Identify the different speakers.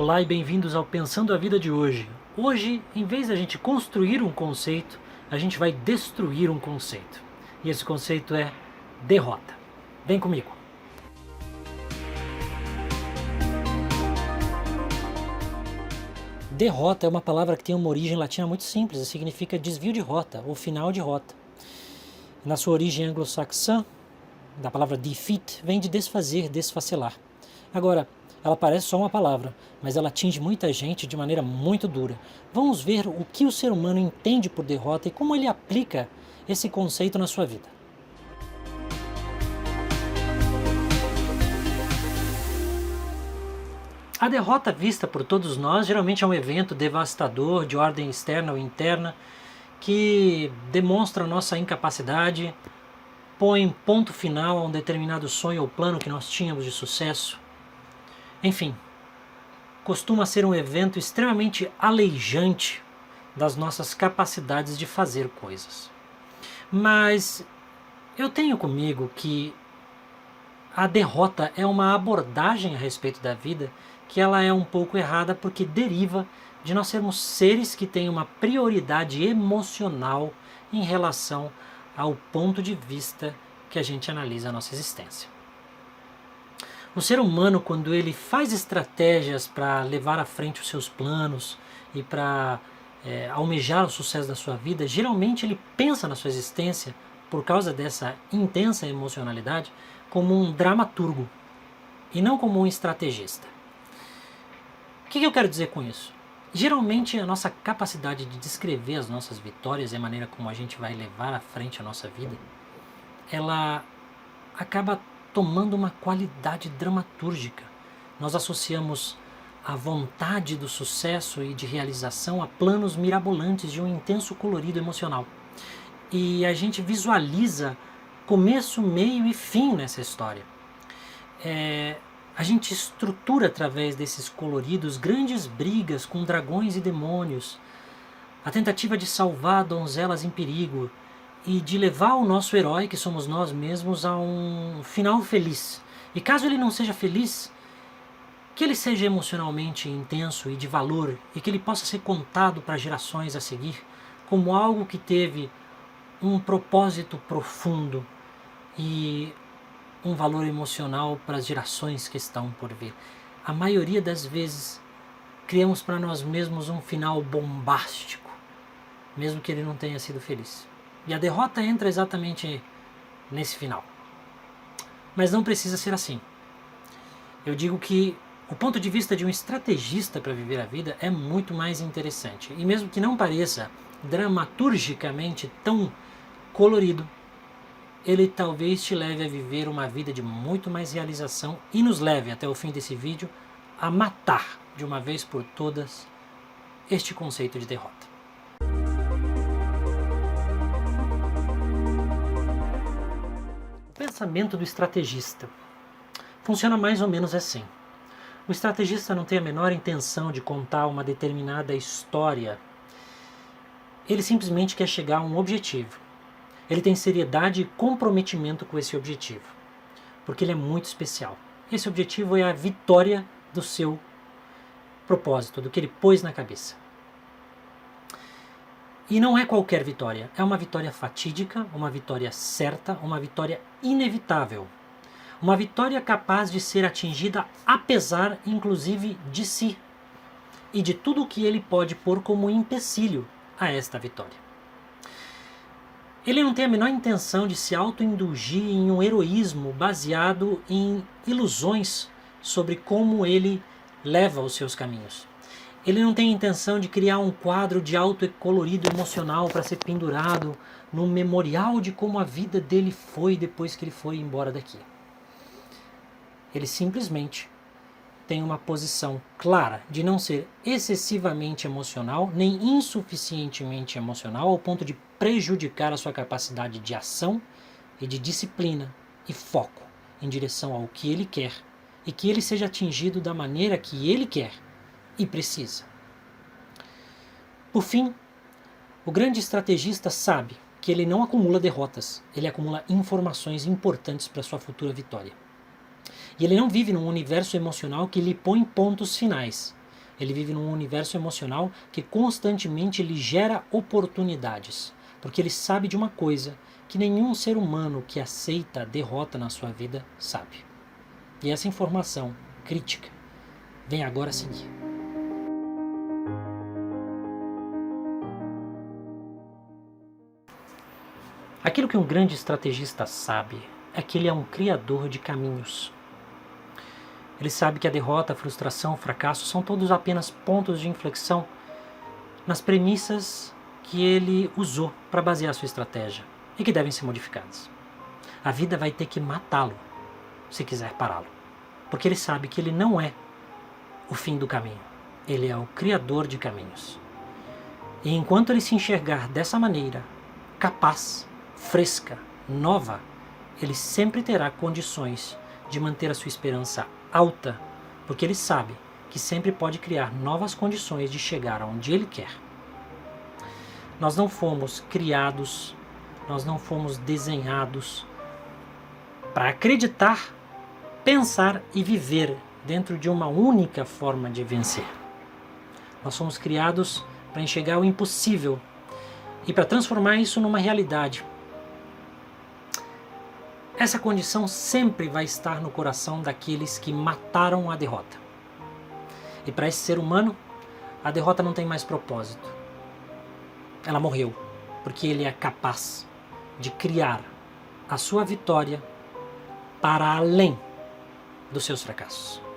Speaker 1: Olá e bem-vindos ao Pensando a Vida de hoje. Hoje, em vez de a gente construir um conceito, a gente vai destruir um conceito. E esse conceito é derrota. Vem comigo. Derrota é uma palavra que tem uma origem latina muito simples, e significa desvio de rota, ou final de rota. Na sua origem anglo-saxã, da palavra defeat, vem de desfazer, desfacelar. Agora, ela parece só uma palavra, mas ela atinge muita gente de maneira muito dura. Vamos ver o que o ser humano entende por derrota e como ele aplica esse conceito na sua vida. A derrota vista por todos nós geralmente é um evento devastador de ordem externa ou interna que demonstra nossa incapacidade, põe ponto final a um determinado sonho ou plano que nós tínhamos de sucesso. Enfim, costuma ser um evento extremamente aleijante das nossas capacidades de fazer coisas. Mas eu tenho comigo que a derrota é uma abordagem a respeito da vida que ela é um pouco errada porque deriva de nós sermos seres que têm uma prioridade emocional em relação ao ponto de vista que a gente analisa a nossa existência. O ser humano, quando ele faz estratégias para levar à frente os seus planos e para almejar o sucesso da sua vida, geralmente ele pensa na sua existência, por causa dessa intensa emocionalidade, como um dramaturgo e não como um estrategista. O que eu quero dizer com isso? Geralmente a nossa capacidade de descrever as nossas vitórias e a maneira como a gente vai levar à frente a nossa vida, ela acaba tomando uma qualidade dramatúrgica. Nós associamos a vontade do sucesso e de realização a planos mirabolantes de um intenso colorido emocional. E a gente visualiza começo, meio e fim nessa história. A gente estrutura através desses coloridos grandes brigas com dragões e demônios, a tentativa de salvar donzelas em perigo, e de levar o nosso herói, que somos nós mesmos, a um final feliz. E caso ele não seja feliz, que ele seja emocionalmente intenso e de valor, e que ele possa ser contado para gerações a seguir como algo que teve um propósito profundo e um valor emocional para as gerações que estão por vir. A maioria das vezes criamos para nós mesmos um final bombástico, mesmo que ele não tenha sido feliz. E a derrota entra exatamente nesse final. Mas não precisa ser assim. Eu digo que o ponto de vista de um estrategista para viver a vida é muito mais interessante. E mesmo que não pareça dramaturgicamente tão colorido, ele talvez te leve a viver uma vida de muito mais realização e nos leve até o fim desse vídeo a matar de uma vez por todas este conceito de derrota. O pensamento do estrategista funciona mais ou menos assim. O estrategista não tem a menor intenção de contar uma determinada história. Ele simplesmente quer chegar a um objetivo. Ele tem seriedade e comprometimento com esse objetivo, porque ele é muito especial. Esse objetivo é a vitória do seu propósito, do que ele pôs na cabeça. E não é qualquer vitória, é uma vitória fatídica, uma vitória certa, uma vitória inevitável. Uma vitória capaz de ser atingida apesar, inclusive, de si e de tudo o que ele pode pôr como empecilho a esta vitória. Ele não tem a menor intenção de se autoindulgir em um heroísmo baseado em ilusões sobre como ele leva os seus caminhos. Ele não tem a intenção de criar um quadro de alto colorido emocional para ser pendurado num memorial de como a vida dele foi depois que ele foi embora daqui. Ele simplesmente tem uma posição clara de não ser excessivamente emocional, nem insuficientemente emocional, ao ponto de prejudicar a sua capacidade de ação e de disciplina e foco em direção ao que ele quer e que ele seja atingido da maneira que ele quer e precisa. Por fim, o grande estrategista sabe que ele não acumula derrotas, ele acumula informações importantes para sua futura vitória. E ele não vive num universo emocional que lhe põe pontos finais. Ele vive num universo emocional que constantemente lhe gera oportunidades, porque ele sabe de uma coisa que nenhum ser humano que aceita a derrota na sua vida sabe. E essa informação crítica vem agora a seguir. Aquilo que um grande estrategista sabe é que ele é um criador de caminhos. Ele sabe que a derrota, a frustração, o fracasso são todos apenas pontos de inflexão nas premissas que ele usou para basear sua estratégia e que devem ser modificadas. A vida vai ter que matá-lo se quiser pará-lo, porque ele sabe que ele não é o fim do caminho, ele é o criador de caminhos. E enquanto ele se enxergar dessa maneira, capaz, fresca, nova, ele sempre terá condições de manter a sua esperança alta, porque ele sabe que sempre pode criar novas condições de chegar aonde ele quer. Nós não fomos criados, nós não fomos desenhados para acreditar, pensar e viver dentro de uma única forma de vencer. Nós fomos criados para enxergar o impossível e para transformar isso numa realidade. Essa condição sempre vai estar no coração daqueles que mataram a derrota. E para esse ser humano, a derrota não tem mais propósito. Ela morreu, porque ele é capaz de criar a sua vitória para além dos seus fracassos.